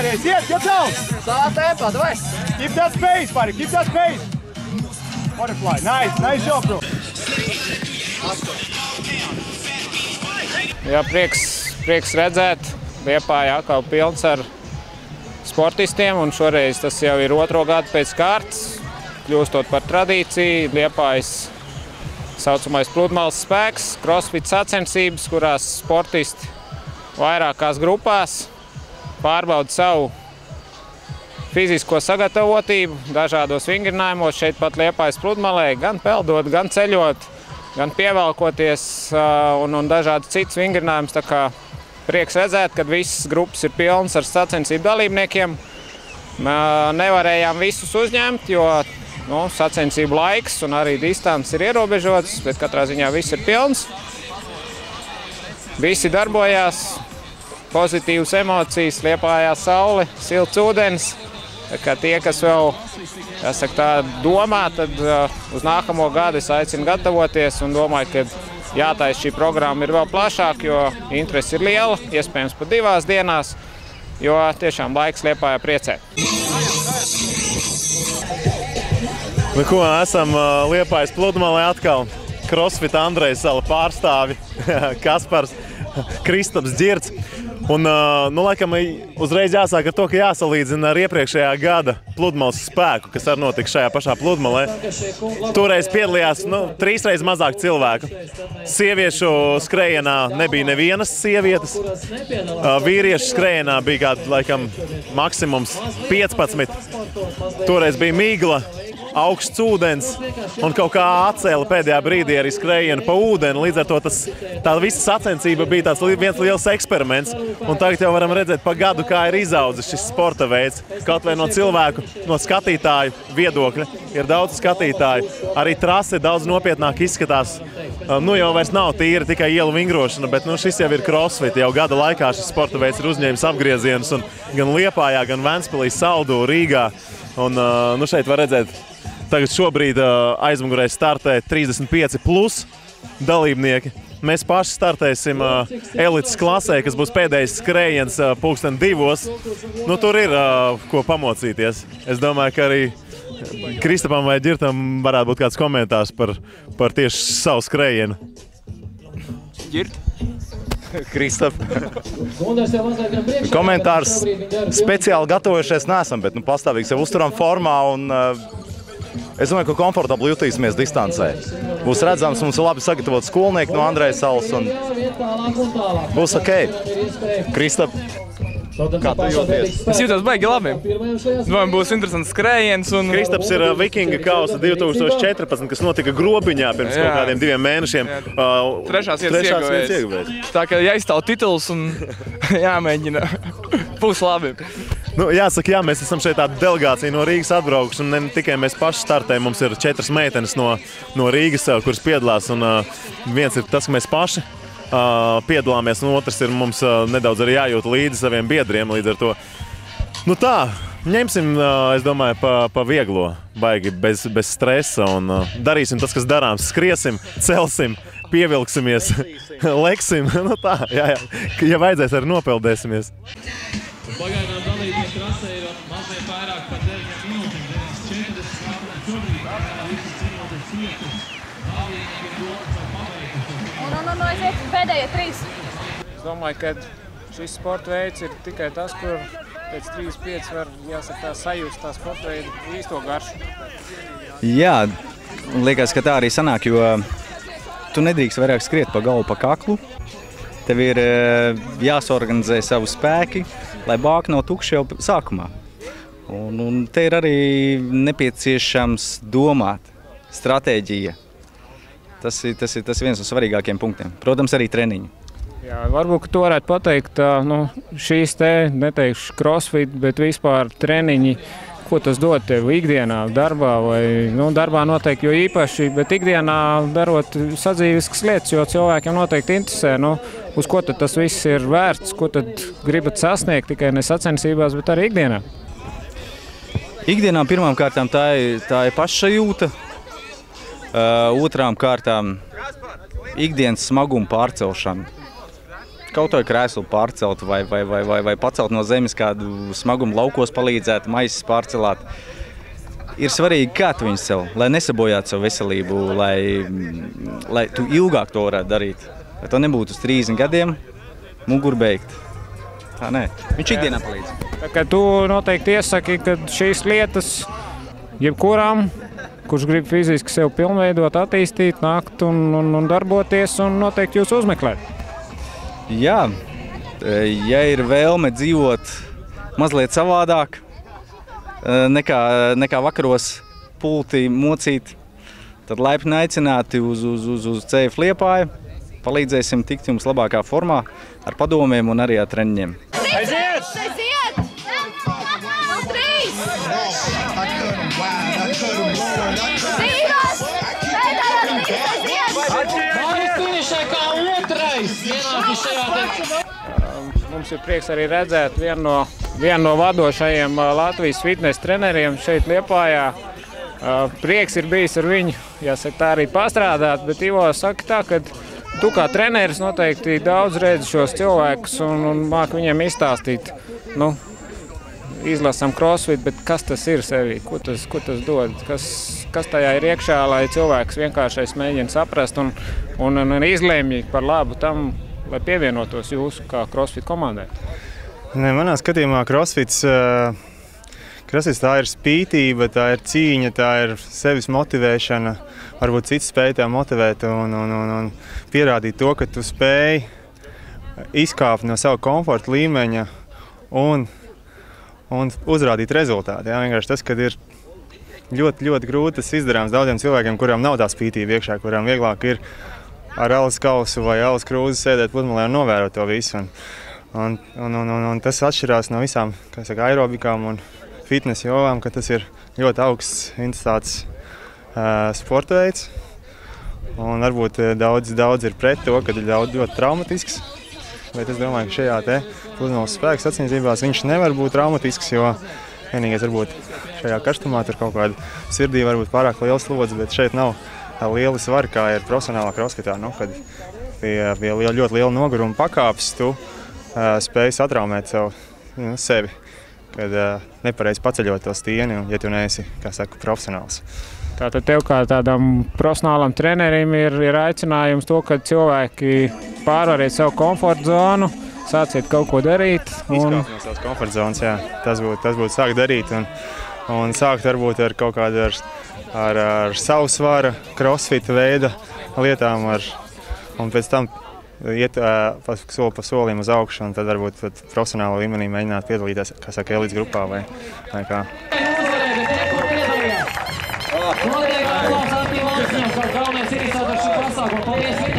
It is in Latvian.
Pareizi, iet, get down! Savā tempā, davai! Keep that space, buddy, keep that space! Butterfly, nice job, bro! Jā, prieks redzēt, Liepāja atkal pilns ar sportistiem, un šoreiz tas jau ir otro gadu pēc kārtas, kļūstot par tradīciju. Liepājas saucamais pludmales spēks, crossfit sacensības, kurās sportisti vairākās grupās pārbauda savu fizisko sagatavotību dažādos vingrinājumos šeit pat Liepājas pludmalē, gan peldot, gan ceļot, gan pievelkoties un dažādas citas vingrinājumus. Tā kā prieks redzēt, ka visas grupas ir pilnas ar sacensību dalībniekiem. Nevarējām visus uzņemt, jo sacensību laiks un arī distants ir ierobežots, bet katrā ziņā viss ir pilns. Visi darbojās, pozitīvas emocijas, Liepājā saule, silts ūdens. Tā kā tie, kas vēl domā, tad uz nākamo gadu es aicinu gatavoties un domāju, ka jātaisa šī programma ir vēl plašāk, jo interese ir liela, iespējams pat 2 dienās, jo tiešām laiks Liepājā priecē. Nu ko, esam Liepājas pludmalē atkal. Crossfit Andrejas sala pārstāvi, Kaspars, Kristaps Ģirds. Un, laikam, uzreiz jāsāk ar to, ka jāsalīdzina ar iepriekšējā gada pludmales spēku, kas arī notika šajā pašā pludmalē. Toreiz piedalījās 3 reizes mazāk cilvēku. Sieviešu skrejienā nebija nevienas sievietes. Vīriešu skrejienā bija kāds, laikam, maksimums 15. Toreiz bija migla, augsts ūdens un kaut kā atcēla pēdējā brīdī arī skrejienu pa ūdeni. Līdz ar to tā visa sacensība bija tāds viens liels eksperiments. Un tagad jau varam redzēt pa gadu, kā ir izaudzis šis sporta veids. Kaut vai no cilvēku, no skatītāju viedokļa ir daudz skatītāju. Arī trase daudz nopietnāk izskatās. Jau vairs nav tīri tikai ielu vingrošana, bet šis jau ir crossfit. Jau gada laikā šis sporta veids ir uzņēmis apgriezienus un gan Liepājā, gan Ventspilī, Saldū, Rīgā. Un šeit var redzēt, tagad šobrīd aizmugurē startē 35+ dalībnieki. Mēs paši startēsim elites klasē, kas būs pēdējais skrējiens 2:00. Tur ir ko pamocīties. Es domāju, ka arī Kristapam vai Ģirtam varētu būt kāds komentārs par tieši savu skrējienu. Ģirt? Kristap. Komentārs speciāli gatavojušies neesam, bet pastāvīgi sev uzturam formā un es domāju, ka komfortabli jutīsimies distancē. Būs redzams, mums ir labi sagatavot skolnieki no Andrejas salas un būs ok. Kristap, kā tu jūties? Es jūtos baigi labi. Domāju, būs interesants skrējiens. Kristaps ir Vikinga kausa 2014, kas notika Grobiņā pirms kaut kādiem 2 mēnešiem. Trešās vietas ieguvējs. Tā kā jāizstāv tituls un jāmēģina. Būs labi. Jāsaka, mēs esam šeit tāda delegācija no Rīgas atbraukuši, un ne tikai mēs paši startējam. Mums ir 4 meitenes no Rīgas, kuras piedalās, un viens ir tas, ka mēs paši piedalāmies, un otrs ir mums nedaudz arī jājūt līdzi saviem biedriem. Līdz ar to, ņemsim, es domāju, pa vieglo, baigi, bez stresa, un darīsim tas, kas darāms. Skriesim, celsim, pievilksimies, leksim, ja vajadzēs, arī nopeldēsimies. Pagaidām dalībnieku trasē ir mazliet vairāk par 9 minūtēm, 9:40. Šobrīd visi cīnoties cieti. Dalībnieki ir domas vai pabeigti. Aiziet pēdējie 3. Es domāju, ka šis sporta veids ir tikai tas, kur pēc 3-5 var, jāsaka, sajust tā sporta veidu īsto garšu. Jā, liekas, ka tā arī sanāk, jo tu nedrīkst vairāk skriet pa galvu, pa kaklu. Tev ir jāsorganizē savu spēki, lai bāka nav tukša jau sākumā. Un te ir arī nepieciešams domāt, stratēģija. Tas ir viens no svarīgākiem punktiem. Protams, arī treniņi. Jā, varbūt, ka to varētu pateikt, šīs neteikšu crossfit, bet vispār treniņi, ko tas dod tev ikdienā, darbā vai, darbā noteikti jo īpaši, bet ikdienā darot sadzīviskas lietas, jo cilvēkiem noteikti interesē, uz ko tad tas viss ir vērts, ko tad gribat sasniegt tikai ne sacensībās, bet arī ikdienā. Ikdienā pirmām kārtām tā ir pašsajūta, otrām kārtām ikdienas smaguma pārcelšana. kaut vai krēslu pārcelt vai pacelt no zemes kādu smagumu laukos palīdzēt, maisis pārcelāt. Ir svarīgi, kā tu viņus cel, lai nesabojātu savu veselību, lai tu ilgāk to varētu darīt. Lai to nebūtu uz 30 gadiem, mugurbeigt. Tā nē, viņš ikdienā palīdz. Tā kā tu noteikti iesaki, ka šīs lietas jebkurām, kurš grib fiziski sev pilnveidot, attīstīt, nākt un darboties un noteikti jūs uzmeklēt. Jā, ja ir vēlme dzīvot mazliet savādāk, nekā vakaros pultī mocīt, tad laipni aicināti uz CF Liepāju. Palīdzēsim tikt jums labākā formā ar padomiem un arī ar treniņiem. Aiziet! Aiziet! 3! Mums ir prieks arī redzēt vienu no vadošajiem Latvijas fitnesa treneriem šeit Liepājā. Prieks ir bijis ar viņu, jāsaka, tā arī pastrādāt, bet Ivo saka tā, ka tu kā treneris noteikti daudz redzi šos cilvēkus un māk viņiem izstāstīt, izlasam crossfit, bet kas tas ir sevī, ko tas dod, kas tajā ir iekšā, lai cilvēks vienkāršais mēģina saprast un izlēmj par labu tam, lai pievienotos jūsu kā crossfit komandai? Manā skatījumā crossfits tā ir spītība, tā ir cīņa, tā ir sevis motivēšana, varbūt cits spēj tā motivēt un pierādīt to, ka tu spēj izkāpt no sava komforta līmeņa un uzrādīt rezultātu. Vienkārši tas, kad ir ļoti, ļoti grūti tas izdarāms daudziem cilvēkiem, kurām nav tā spītība iekšā, kurām vieglāk ir ar alas kausu vai alas krūzi sēdēt pludmalē un novērot to visu. Un tas atšķirās no visām, aerobikām un fitnesa jogām, ka tas ir ļoti augsts intensitātes sporta veids. Un varbūt daudz ir pret to, ka ir ļoti traumatisks. Bet es domāju, ka šajā pludmales spēka sacensībās viņš nevar būt traumatisks, jo vienīgais varbūt šajā karstumā tur kaut kāda sirdī varbūt pārāk liels slodzi, bet šeit nav lieli svari, kā ir profesionālā crossfitā. Kad pie ļoti liela noguruma pakāpes tu spēj satraumēt sevi, kad nepareizi paceļot to stieni, ja tu neesi, profesionāls. Tātad tev kā tādam profesionālam trenerim ir aicinājums to, ka cilvēki pārvariet savu komforta zonu, sāciet kaut ko darīt. Izkāpt no savas komforta zonas, jā. Tas būtu sākt darīt un sākt varbūt ar kaut kādu ar savu svara, crossfita veida lietām un pēc tam iet soli pa solim uz augšu un tad varbūt profesionāla līmenī mēģināt piedalīties, elites grupā vai kā. Noteikti aplausi Antim Valsņam, kā galvenais iniciators šī pasākuma. Paldies!